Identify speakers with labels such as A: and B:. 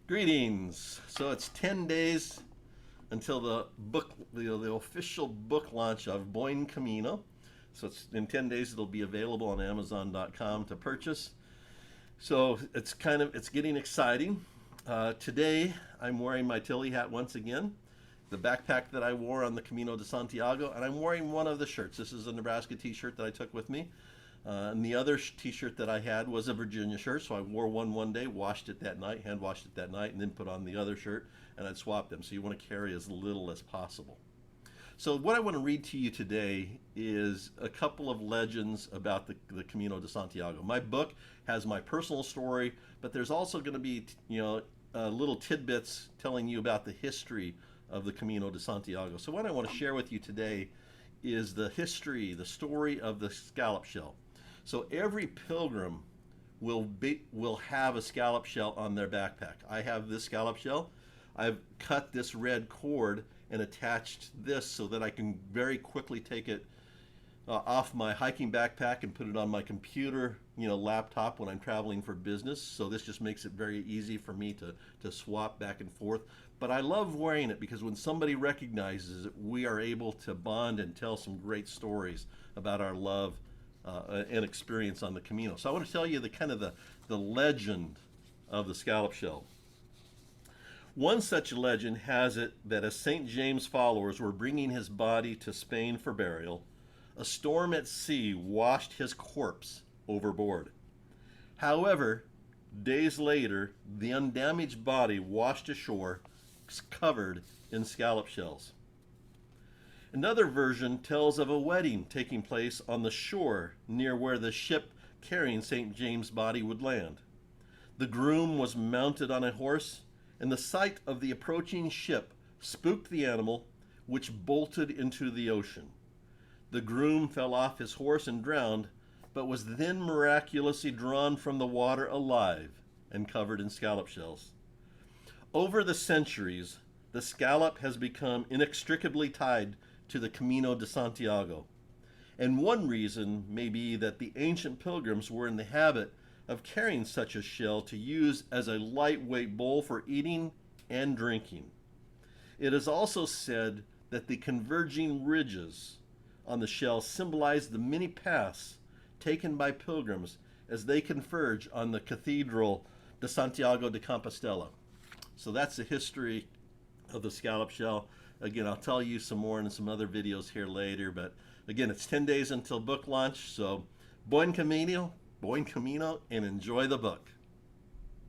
A: Greetings. So it's 10 days until the official book launch of Buen Camino. So it's in 10 days it'll be available on Amazon.com to purchase. So it's getting exciting. Today I'm wearing my Tilly hat once again, the backpack that I wore on the Camino de Santiago, and I'm wearing one of the shirts. This is a Nebraska t-shirt that I took with me. And the other t-shirt that I had was a Virginia shirt, so I wore one day, washed it that night, hand washed it that night, and then put on the other shirt, and I'd swap them. So you want to carry as little as possible. So what I want to read to you today is a couple of legends about the Camino de Santiago. My book has my personal story, but there's also going to be, little tidbits telling you about the history of the Camino de Santiago. So what I want to share with you today is the history, the story of the scallop shell. So every pilgrim will have a scallop shell on their backpack. I have this scallop shell. I've cut this red cord and attached this so that I can very quickly take it off my hiking backpack and put it on my computer, laptop when I'm traveling for business. So this just makes it very easy for me to swap back and forth. But I love wearing it because when somebody recognizes it, we are able to bond and tell some great stories about our love and experience on the Camino. So I want to tell you the legend of the scallop shell. One such legend has it that as St. James followers were bringing his body to Spain for burial, a storm at sea washed his corpse overboard. However, days later, the undamaged body washed ashore, covered in scallop shells. Another version tells of a wedding taking place on the shore near where the ship carrying St. James' body would land. The groom was mounted on a horse, and the sight of the approaching ship spooked the animal, which bolted into the ocean. The groom fell off his horse and drowned, but was then miraculously drawn from the water alive and covered in scallop shells. Over the centuries, the scallop has become inextricably tied to the Camino de Santiago. And one reason may be that the ancient pilgrims were in the habit of carrying such a shell to use as a lightweight bowl for eating and drinking. It is also said that the converging ridges on the shell symbolize the many paths taken by pilgrims as they converge on the Cathedral de Santiago de Compostela. So that's the history of the scallop shell. Again, I'll tell you some more in some other videos here later, but again, it's 10 days until book launch, so Buen Camino, and enjoy the book.